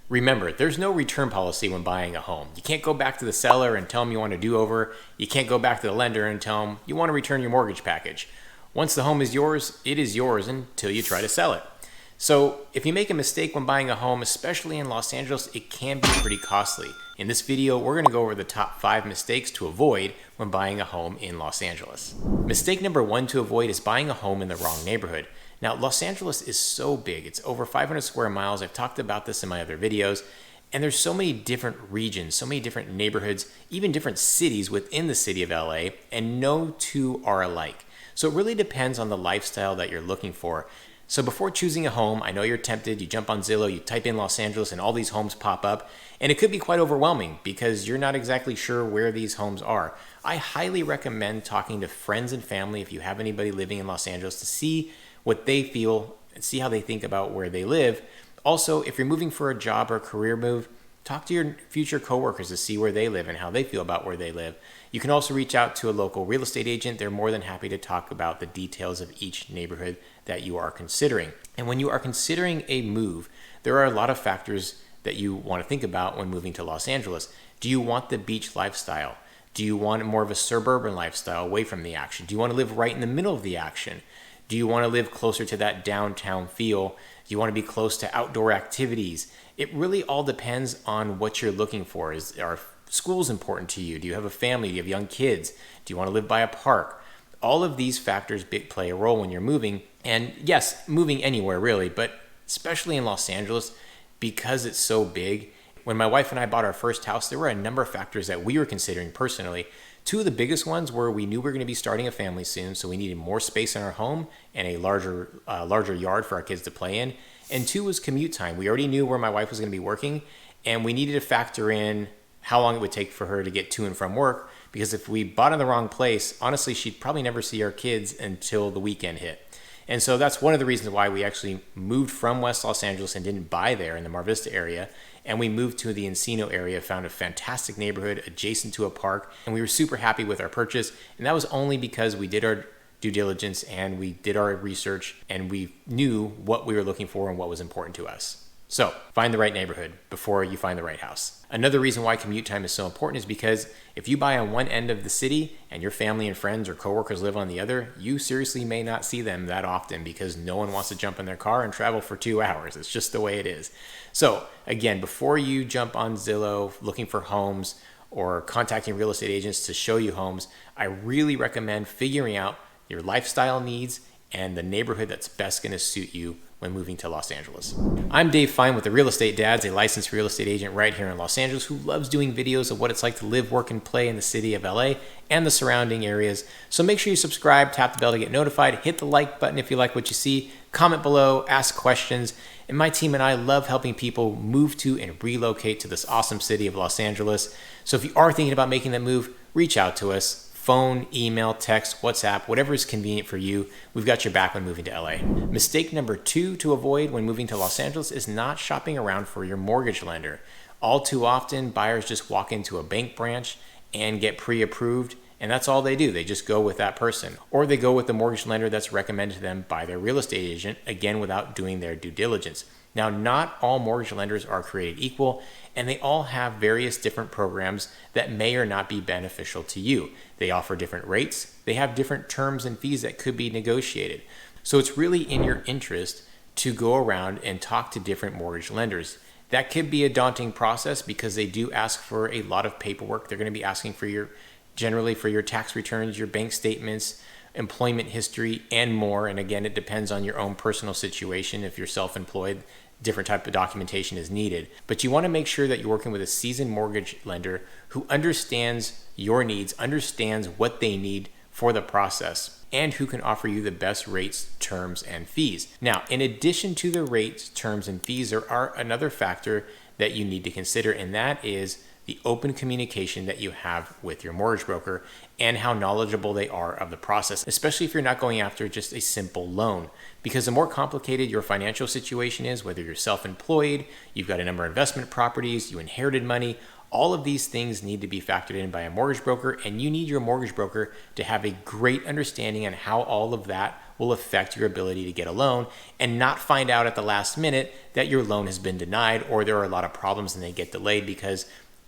Remember, there's no return policy when buying a home. You can't go back to the seller and tell them you want a do-over. You can't go back to the lender and tell them you want to return your mortgage package. Once the home is yours, it is yours until you try to sell it. So if you make a mistake when buying a home, especially in Los Angeles, it can be pretty costly. In this video, we're going to go over the top 5 mistakes to avoid when buying a home in Los Angeles. Mistake number 1 to avoid is buying a home in the wrong neighborhood. Now, Los Angeles is so big. It's over 500 square miles. I've talked about this in my other videos. And there's so many different regions, so many different neighborhoods, even different cities within the city of LA, and no two are alike. So it really depends on the lifestyle that you're looking for. So before choosing a home, I know you're tempted, you jump on Zillow, you type in Los Angeles and all these homes pop up, and it could be quite overwhelming because you're not exactly sure where these homes are. I highly recommend talking to friends and family if you have anybody living in Los Angeles to see what they feel and see how they think about where they live. Also, if you're moving for a job or a career move, talk to your future coworkers to see where they live and how they feel about where they live. You can also reach out to a local real estate agent. They're more than happy to talk about the details of each neighborhood that you are considering. And when you are considering a move, there are a lot of factors that you want to think about when moving to Los Angeles. Do you want the beach lifestyle? Do you want more of a suburban lifestyle away from the action? Do you want to live right in the middle of the action? Do you want to live closer to that downtown feel? Do you want to be close to outdoor activities? It really all depends on what you're looking for. Are schools important to you? Do you have a family? Do you have young kids? Do you want to live by a park? All of these factors play a role when you're moving. And yes, moving anywhere really, but especially in Los Angeles, because it's so big. When my wife and I bought our first house, there were a number of factors that we were considering personally. 2 of the biggest ones were we knew we were going to be starting a family soon, so we needed more space in our home and a larger yard for our kids to play in. And 2 was commute time. We already knew where my wife was going to be working, and we needed to factor in how long it would take for her to get to and from work, because if we bought in the wrong place, honestly, she'd probably never see our kids until the weekend hit. And so that's one of the reasons why we actually moved from West Los Angeles and didn't buy there in the Mar Vista area. And we moved to the Encino area, found a fantastic neighborhood adjacent to a park, and we were super happy with our purchase. And that was only because we did our due diligence and we did our research and we knew what we were looking for and what was important to us. So find the right neighborhood before you find the right house. Another reason why commute time is so important is because if you buy on one end of the city and your family and friends or coworkers live on the other, you seriously may not see them that often because no one wants to jump in their car and travel for 2 hours. It's just the way it is. So again, before you jump on Zillow looking for homes or contacting real estate agents to show you homes, I really recommend figuring out your lifestyle needs and the neighborhood that's best going to suit you when moving to Los Angeles. I'm Dave Fine with the Real Estate Dads, a licensed real estate agent right here in Los Angeles who loves doing videos of what it's like to live, work, and play in the city of LA and the surrounding areas. So make sure you subscribe, tap the bell to get notified, hit the like button if you like what you see, comment below, ask questions. And my team and I love helping people move to and relocate to this awesome city of Los Angeles. So if you are thinking about making that move, reach out to us. Phone, email, text, WhatsApp, whatever is convenient for you. We've got your back when moving to LA. Mistake number 2 to avoid when moving to Los Angeles is not shopping around for your mortgage lender. All too often, buyers just walk into a bank branch and get pre-approved, and that's all they do. They just go with that person. Or they go with the mortgage lender that's recommended to them by their real estate agent, again, without doing their due diligence. Now, not all mortgage lenders are created equal, and they all have various different programs that may or not be beneficial to you. They offer different rates. They have different terms and fees that could be negotiated. So it's really in your interest to go around and talk to different mortgage lenders. That could be a daunting process because they do ask for a lot of paperwork. They're going to be asking for generally for your tax returns, your bank statements, employment history, and more. And again, it depends on your own personal situation. If you're self-employed, different type of documentation is needed. But you want to make sure that you're working with a seasoned mortgage lender who understands your needs, understands what they need for the process, and who can offer you the best rates, terms, and fees. Now, in addition to the rates, terms, and fees, there are another factor that you need to consider, and that is the open communication that you have with your mortgage broker and how knowledgeable they are of the process, especially if you're not going after just a simple loan. Because the more complicated your financial situation is, whether you're self-employed, you've got a number of investment properties, you inherited money, all of these things need to be factored in by a mortgage broker, and you need your mortgage broker to have a great understanding on how all of that will affect your ability to get a loan and not find out at the last minute that your loan has been denied or there are a lot of problems and they get delayed, because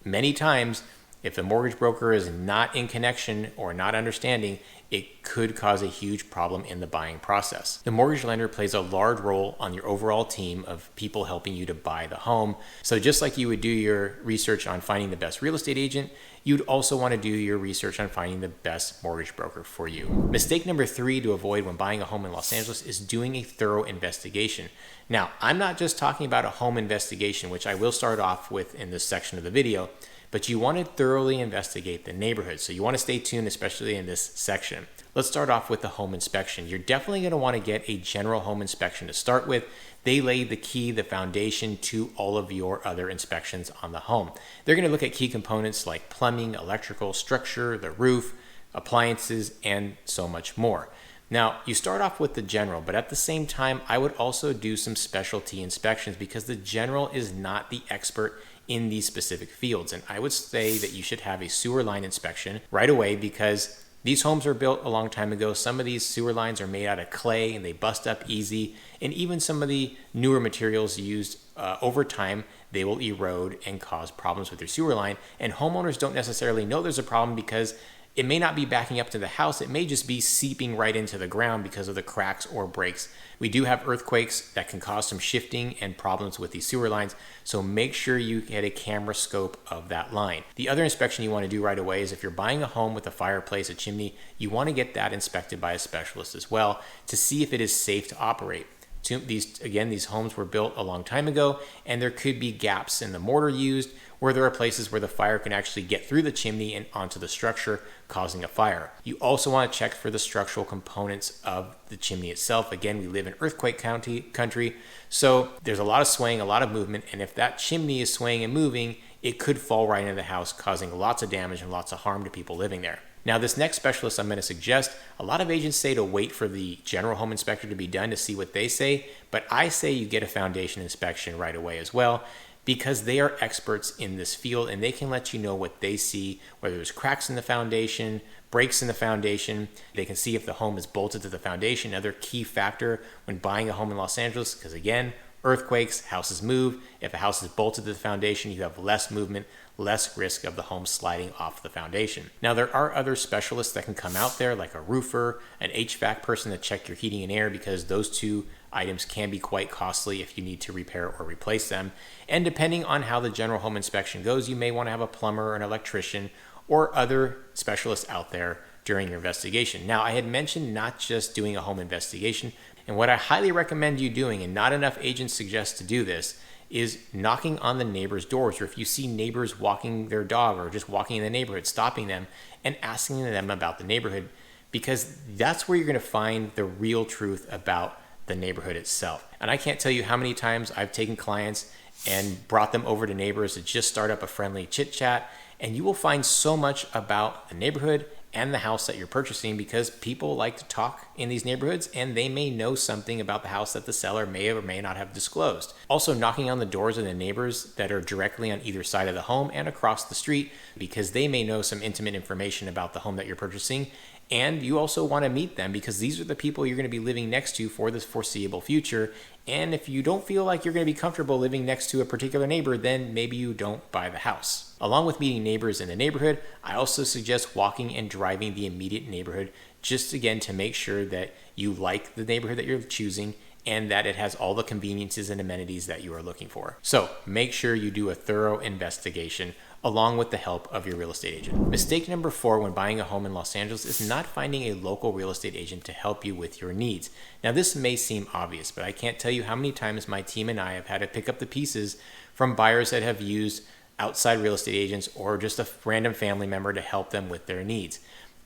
many times if the mortgage broker is not in connection or not understanding, it could cause a huge problem in the buying process. The mortgage lender plays a large role on your overall team of people helping you to buy the home. So just like you would do your research on finding the best real estate agent, you'd also want to do your research on finding the best mortgage broker for you. Mistake number 3 to avoid when buying a home in Los Angeles is doing a thorough investigation. Now, I'm not just talking about a home investigation, which I will start off with in this section of the video, but you want to thoroughly investigate the neighborhood. So you want to stay tuned, especially in this section. Let's start off with the home inspection. You're definitely going to want to get a general home inspection to start with. They lay the foundation to all of your other inspections on the home. They're going to look at key components like plumbing, electrical, structure, the roof, appliances, and so much more. Now, you start off with the general, but at the same time, I would also do some specialty inspections because the general is not the expert in these specific fields. And I would say that you should have a sewer line inspection right away because these homes were built a long time ago. Some of these sewer lines are made out of clay and they bust up easy. And even some of the newer materials used over time, they will erode and cause problems with your sewer line. And homeowners don't necessarily know there's a problem because it may not be backing up to the house. It may just be seeping right into the ground because of the cracks or breaks. We do have earthquakes that can cause some shifting and problems with these sewer lines. So make sure you get a camera scope of that line. The other inspection you want to do right away is if you're buying a home with a fireplace, a chimney, you want to get that inspected by a specialist as well to see if it is safe to operate. These homes were built a long time ago, and there could be gaps in the mortar used where there are places where the fire can actually get through the chimney and onto the structure, causing a fire. You also want to check for the structural components of the chimney itself. Again, we live in earthquake country, so there's a lot of swaying, a lot of movement, and if that chimney is swaying and moving, it could fall right into the house, causing lots of damage and lots of harm to people living there. Now, this next specialist I'm going to suggest, a lot of agents say to wait for the general home inspector to be done to see what they say, but I say you get a foundation inspection right away as well, because they are experts in this field and they can let you know what they see, whether there's cracks in the foundation, breaks in the foundation. They can see if the home is bolted to the foundation, another key factor when buying a home in Los Angeles, because again, earthquakes, houses move. If a house is bolted to the foundation, you have less movement, less risk of the home sliding off the foundation. Now, there are other specialists that can come out there, like a roofer, an HVAC person to check your heating and air, because those two items can be quite costly if you need to repair or replace them. And depending on how the general home inspection goes, you may want to have a plumber or an electrician or other specialists out there during your investigation. Now, I had mentioned not just doing a home investigation, and what I highly recommend you doing, and not enough agents suggest to do this, is knocking on the neighbors' doors, or if you see neighbors walking their dog or just walking in the neighborhood, stopping them and asking them about the neighborhood, because that's where you're going to find the real truth about the neighborhood itself. And I can't tell you how many times I've taken clients and brought them over to neighbors to just start up a friendly chit chat, and you will find so much about the neighborhood and the house that you're purchasing, because people like to talk in these neighborhoods and they may know something about the house that the seller may or may not have disclosed. Also, knocking on the doors of the neighbors that are directly on either side of the home and across the street, because they may know some intimate information about the home that you're purchasing. And you also want to meet them because these are the people you're going to be living next to for this foreseeable future. And if you don't feel like you're going to be comfortable living next to a particular neighbor, then maybe you don't buy the house. Along with meeting neighbors in the neighborhood, I also suggest walking and driving the immediate neighborhood, just again to make sure that you like the neighborhood that you're choosing and that it has all the conveniences and amenities that you are looking for. So make sure you do a thorough investigation along with the help of your real estate agent. Mistake number 4 when buying a home in Los Angeles is not finding a local real estate agent to help you with your needs. Now, this may seem obvious, but I can't tell you how many times my team and I have had to pick up the pieces from buyers that have used outside real estate agents or just a random family member to help them with their needs.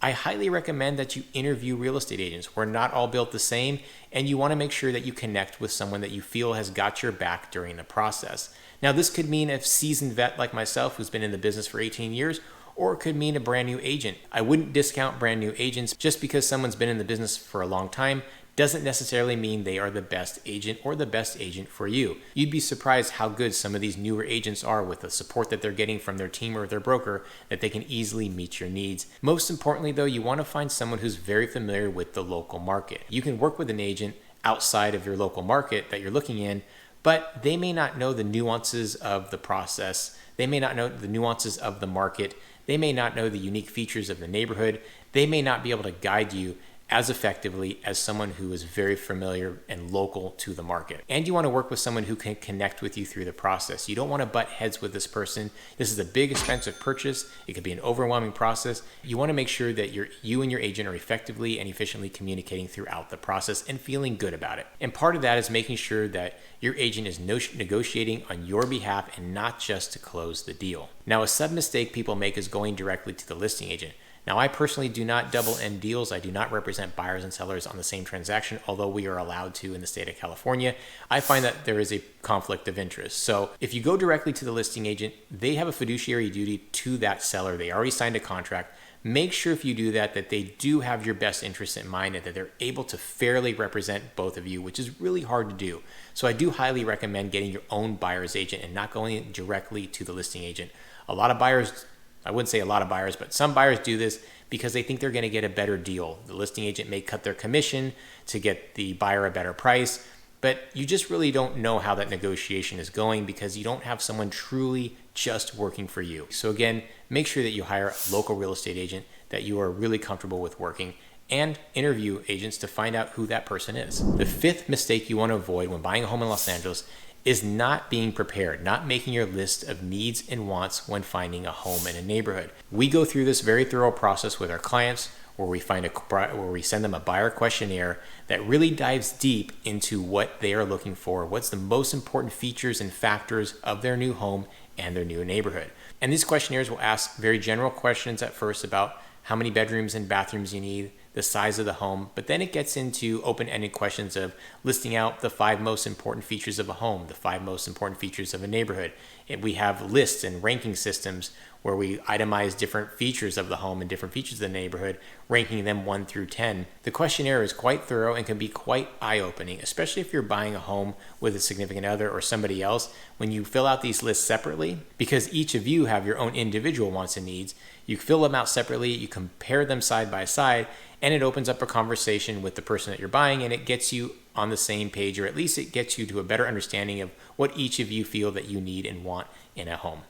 I highly recommend that you interview real estate agents. We're not all built the same, and you want to make sure that you connect with someone that you feel has got your back during the process. Now, this could mean a seasoned vet like myself who's been in the business for 18 years, or it could mean a brand new agent. I wouldn't discount brand new agents. Just because someone's been in the business for a long time doesn't necessarily mean they are the best agent or the best agent for you. You'd be surprised how good some of these newer agents are with the support that they're getting from their team or their broker, that they can easily meet your needs. Most importantly though, you want to find someone who's very familiar with the local market. You can work with an agent outside of your local market that you're looking in, but they may not know the nuances of the process. They may not know the nuances of the market. They may not know the unique features of the neighborhood. They may not be able to guide you as effectively as someone who is very familiar and local to the market. And you want to work with someone who can connect with you through the process. You don't want to butt heads with this person. This is a big, expensive purchase. It could be an overwhelming process. You want to make sure that you and your agent are effectively and efficiently communicating throughout the process and feeling good about it. And part of that is making sure that your agent is negotiating on your behalf and not just to close the deal. Now, a sub mistake people make is going directly to the listing agent. Now, I personally do not double end deals. I do not represent buyers and sellers on the same transaction, although we are allowed to in the state of California. I find that there is a conflict of interest. So if you go directly to the listing agent, they have a fiduciary duty to that seller. They already signed a contract. Make sure if you do that, that they do have your best interest in mind and that they're able to fairly represent both of you, which is really hard to do. So I do highly recommend getting your own buyer's agent and not going directly to the listing agent. A lot of buyers, I wouldn't say a lot of buyers, but some buyers do this because they think they're going to get a better deal. The listing agent may cut their commission to get the buyer a better price, but you just really don't know how that negotiation is going because you don't have someone truly just working for you. So again, make sure that you hire a local real estate agent that you are really comfortable with working, and interview agents to find out who that person is. The fifth mistake you want to avoid when buying a home in Los Angeles is not being prepared, not making your list of needs and wants when finding a home in a neighborhood. We go through this very thorough process with our clients where we send them a buyer questionnaire that really dives deep into what they are looking for, what's the most important features and factors of their new home and their new neighborhood. And these questionnaires will ask very general questions at first about how many bedrooms and bathrooms you need, the size of the home, but then it gets into open-ended questions of listing out the 5 most important features of a home, the 5 most important features of a neighborhood. And we have lists and ranking systems where we itemize different features of the home and different features of the neighborhood, ranking them 1 through 10. The questionnaire is quite thorough and can be quite eye-opening, especially if you're buying a home with a significant other or somebody else. When you fill out these lists separately, because each of you have your own individual wants and needs, you fill them out separately, you compare them side by side, and it opens up a conversation with the person that you're buying, and it gets you on the same page, or at least it gets you to a better understanding of what each of you feel that you need and want in a home.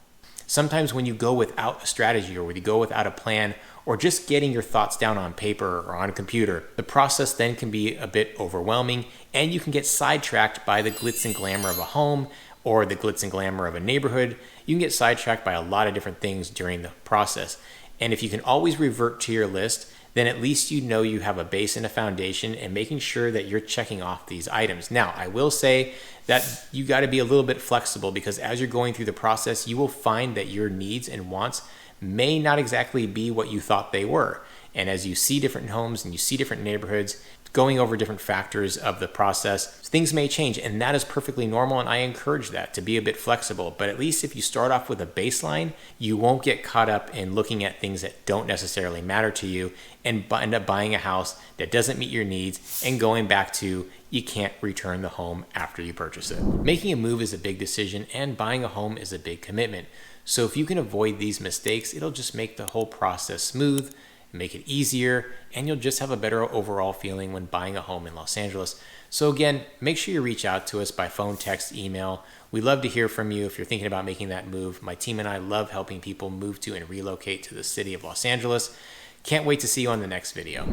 Sometimes when you go without a strategy or when you go without a plan or just getting your thoughts down on paper or on a computer, the process then can be a bit overwhelming and you can get sidetracked by the glitz and glamour of a home or the glitz and glamour of a neighborhood. You can get sidetracked by a lot of different things during the process. And if you can always revert to your list, then at least you know you have a base and a foundation and making sure that you're checking off these items. Now, I will say that you got to be a little bit flexible because as you're going through the process, you will find that your needs and wants may not exactly be what you thought they were. And as you see different homes and you see different neighborhoods, going over different factors of the process, things may change, and that is perfectly normal, and I encourage that to be a bit flexible. But at least if you start off with a baseline, you won't get caught up in looking at things that don't necessarily matter to you and end up buying a house that doesn't meet your needs and going back to you can't return the home after you purchase it. Making a move is a big decision, and buying a home is a big commitment. So if you can avoid these mistakes, it'll just make the whole process smooth, make it easier, and you'll just have a better overall feeling when buying a home in Los Angeles. So again, make sure you reach out to us by phone, text, email. We love to hear from you if you're thinking about making that move. My team and I love helping people move to and relocate to the city of Los Angeles. Can't wait to see you on the next video.